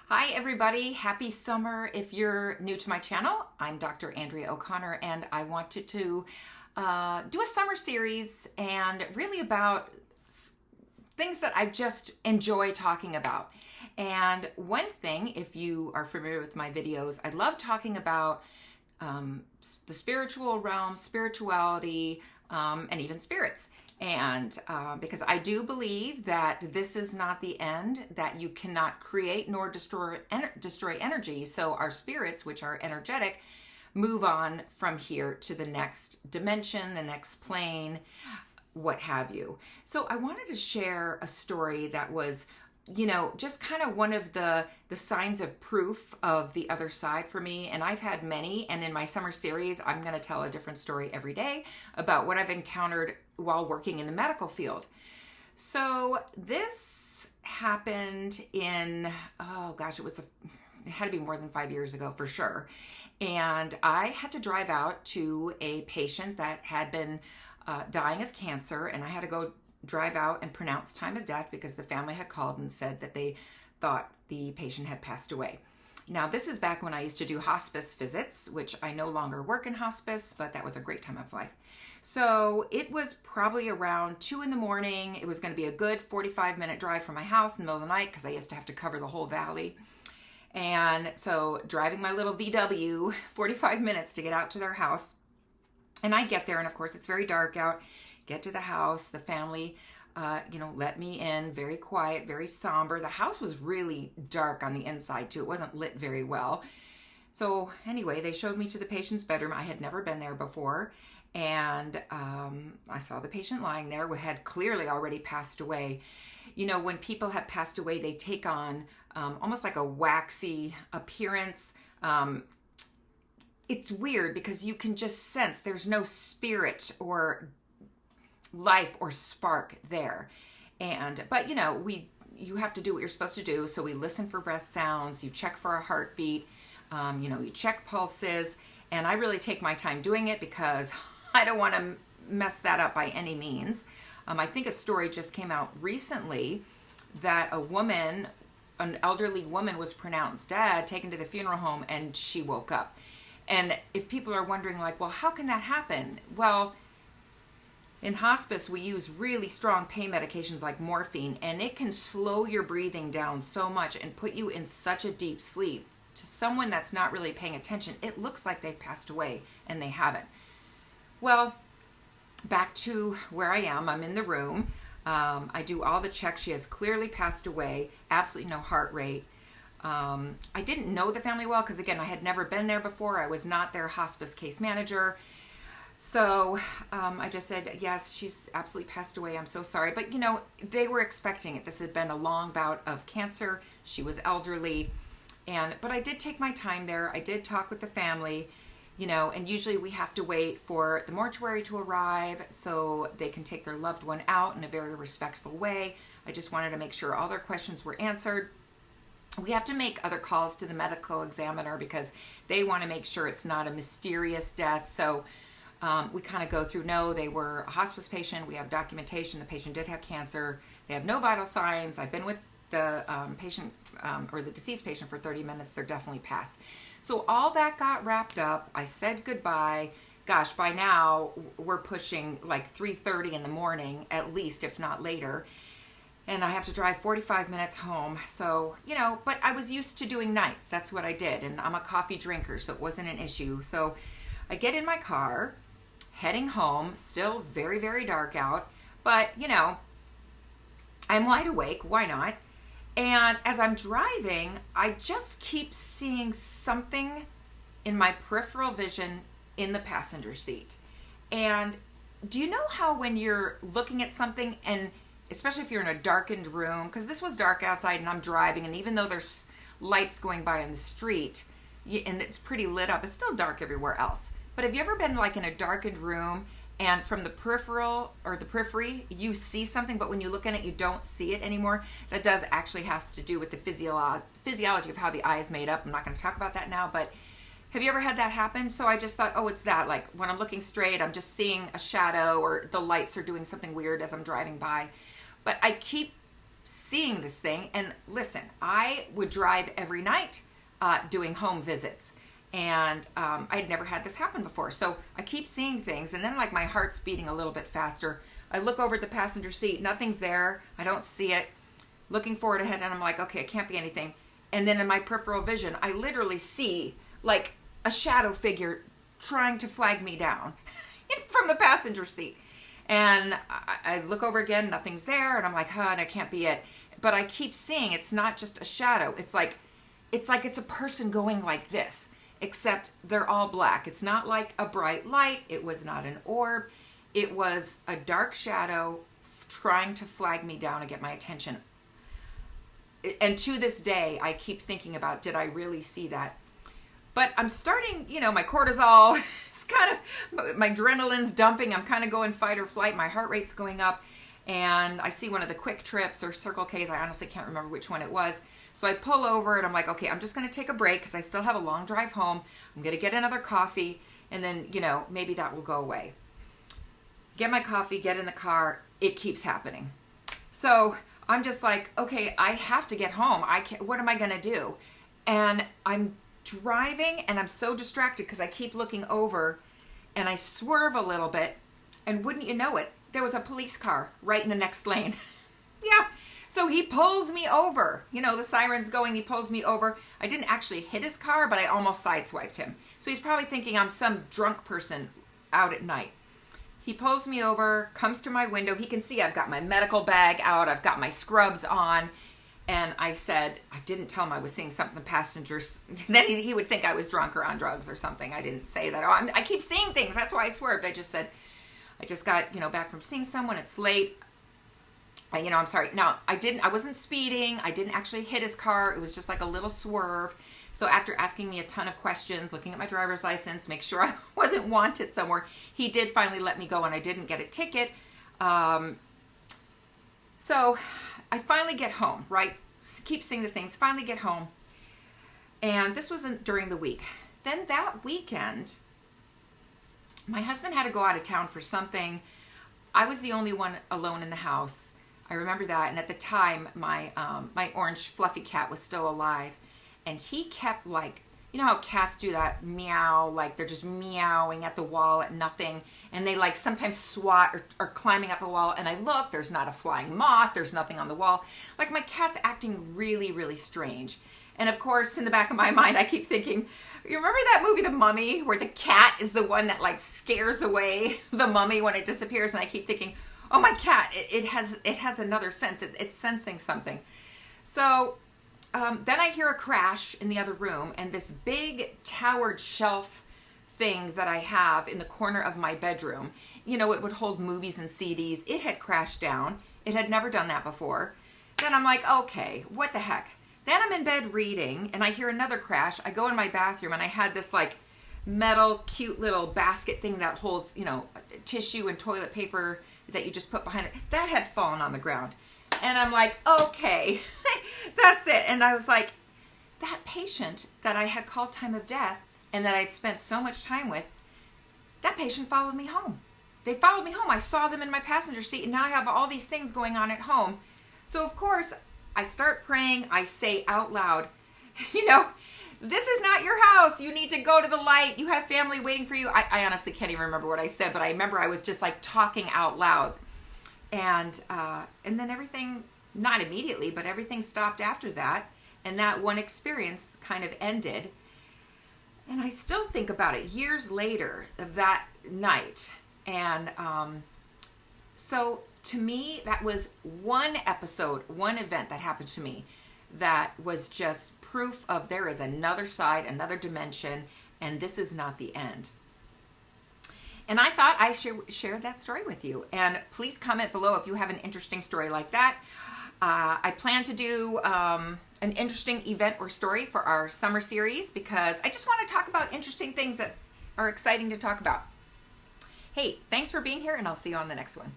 Hi everybody, happy summer. If you're new to my channel, I'm Dr. Andrea O'Connor and I wanted to do a summer series and really about things that I just enjoy talking about. And one thing, if you are familiar with my videos, I love talking about the spiritual realm, spirituality, and even spirits. And because I do believe that this is not the end, that you cannot create nor destroy energy. So our spirits, which are energetic, move on from here to the next dimension, the next plane, what have you. So I wanted to share a story that was, just kind of one of the signs of proof of the other side for me. And I've had many, and in my summer series, I'm going to tell a different story every day about what I've encountered while working in the medical field. So this happened in, it had to be more than 5 years ago for sure. And I had to drive out to a patient that had been dying of cancer, and I had to go drive out and pronounce time of death because the family had called and said that they thought the patient had passed away. Now, this is back when I used to do hospice visits, which I no longer work in hospice, but that was a great time of life. So it was probably around 2 a.m. It was going to be a good 45-minute drive from my house in the middle of the night because I used to have to cover the whole valley. And so driving my little VW, 45 minutes to get out to their house. And I get there, and of course it's very dark out. Get to the house, the family, let me in, very quiet, very somber. The house was really dark on the inside too. It wasn't lit very well. So anyway, they showed me to the patient's bedroom. I had never been there before. And I saw the patient lying there who had clearly already passed away. When people have passed away, they take on almost like a waxy appearance. It's weird because you can just sense there's no spirit or life or spark there. But you have to do what you're supposed to do. So we listen for breath sounds, you check for a heartbeat, you check pulses, and I really take my time doing it because I don't want to mess that up by any means. I think a story just came out recently that an elderly woman was pronounced dead, taken to the funeral home, and she woke up. And if people are wondering well, how can that happen? Well, in hospice, we use really strong pain medications like morphine, and it can slow your breathing down so much and put you in such a deep sleep. To someone that's not really paying attention, it looks like they've passed away, and they haven't. Well, back to where I am. I'm in the room. I do all the checks. She has clearly passed away, absolutely no heart rate. I didn't know the family well because, again, I had never been there before. I was not their hospice case manager. So I just said, yes, she's absolutely passed away. I'm so sorry. But, they were expecting it. This had been a long bout of cancer. She was elderly. But I did take my time there. I did talk with the family, and usually we have to wait for the mortuary to arrive so they can take their loved one out in a very respectful way. I just wanted to make sure all their questions were answered. We have to make other calls to the medical examiner because they want to make sure it's not a mysterious death. So we kind of go through, no, they were a hospice patient. We have documentation. The patient did have cancer. They have no vital signs. I've been with the patient or the deceased patient for 30 minutes. They're definitely passed. So all that got wrapped up. I said goodbye. Gosh, by now we're pushing like 3:30 in the morning, at least, if not later. And I have to drive 45 minutes home. So, but I was used to doing nights. That's what I did. And I'm a coffee drinker, so it wasn't an issue. So I get in my car, heading home, still very, very dark out. But, I'm wide awake. Why not? And as I'm driving, I just keep seeing something in my peripheral vision in the passenger seat. And do you know how when you're looking at something, and especially if you're in a darkened room, because this was dark outside and I'm driving, and even though there's lights going by on the street and it's pretty lit up, it's still dark everywhere else. But have you ever been in a darkened room and from the peripheral or the periphery, you see something, but when you look in it, you don't see it anymore? That does actually has to do with the physiology of how the eye is made up. I'm not going to talk about that now, but have you ever had that happen? So I just thought, oh, it's that. When I'm looking straight, I'm just seeing a shadow, or the lights are doing something weird as I'm driving by. But I keep seeing this thing. And listen, I would drive every night doing home visits. And I'd never had this happen before. So I keep seeing things, and then like my heart's beating a little bit faster. I look over at the passenger seat, nothing's there. I don't see it. Looking forward ahead, and I'm like, okay, it can't be anything. And then in my peripheral vision, I literally see like a shadow figure trying to flag me down from the passenger seat. And I look over again, nothing's there, and I'm like, huh, that can't be it. But I keep seeing it's not just a shadow. It's like it's a person going like this, except they're all black. It's not like a bright light. It was not an orb. It was a dark shadow trying to flag me down and get my attention. And to this day, I keep thinking about, did I really see that? But I'm starting, my cortisol is kind of, my adrenaline's dumping. I'm kind of going fight or flight. My heart rate's going up. And I see one of the Quick Trips or Circle K's. I honestly can't remember which one it was. So I pull over and I'm like, okay, I'm just going to take a break because I still have a long drive home. I'm going to get another coffee, and then, maybe that will go away. Get my coffee, get in the car. It keeps happening. So I'm just like, okay, I have to get home. What am I going to do? And I'm driving and I'm so distracted because I keep looking over, and I swerve a little bit, and wouldn't you know it, there was a police car right in the next lane. Yeah. So he pulls me over. The siren's going, he pulls me over. I didn't actually hit his car, but I almost sideswiped him. So he's probably thinking I'm some drunk person out at night. He pulls me over, comes to my window. He can see I've got my medical bag out. I've got my scrubs on. And I said, I didn't tell him I was seeing something, the passengers. Then he would think I was drunk or on drugs or something. I didn't say that. I keep seeing things. That's why I swerved. I just said, I just got, back from seeing someone. It's late. I'm sorry. Now, I wasn't speeding. I didn't actually hit his car. It was just like a little swerve. So after asking me a ton of questions, looking at my driver's license, make sure I wasn't wanted somewhere, he did finally let me go, and I didn't get a ticket. So I finally get home, right? Keep seeing the things, finally get home. And this wasn't during the week. Then that weekend, my husband had to go out of town for something. I was the only one alone in the house. I remember that. And at the time, my orange fluffy cat was still alive. And he kept how cats do that meow, like they're just meowing at the wall at nothing. And they sometimes swat or climbing up a wall. And I look, there's not a flying moth. There's nothing on the wall. Like my cat's acting really, really strange. And of course, in the back of my mind, I keep thinking, you remember that movie, The Mummy, where the cat is the one that scares away the mummy when it disappears? And I keep thinking, oh, my cat, it has another sense. It's sensing something. So then I hear a crash in the other room, and this big towered shelf thing that I have in the corner of my bedroom, it would hold movies and CDs. It had crashed down. It had never done that before. Then I'm like, okay, what the heck? Then I'm in bed reading, and I hear another crash. I go in my bathroom, and I had this metal, cute little basket thing that holds, tissue and toilet paper that you just put behind it. That had fallen on the ground. And I'm like, okay, that's it. And I was like, that patient that I had called time of death and that I'd spent so much time with, that patient followed me home. They followed me home. I saw them in my passenger seat, and now I have all these things going on at home. So, of course, I start praying. I say out loud, this is not your house. You need to go to the light. You have family waiting for you. I honestly can't even remember what I said, but I remember I was just talking out loud. And then everything, not immediately, but everything stopped after that. And that one experience kind of ended. And I still think about it years later of that night. And so to me, that was one episode, one event that happened to me that was just proof of there is another side, another dimension, and this is not the end. And I thought I should share that story with you. And please comment below if you have an interesting story like that. I plan to do an interesting event or story for our summer series because I just want to talk about interesting things that are exciting to talk about. Hey, thanks for being here, and I'll see you on the next one.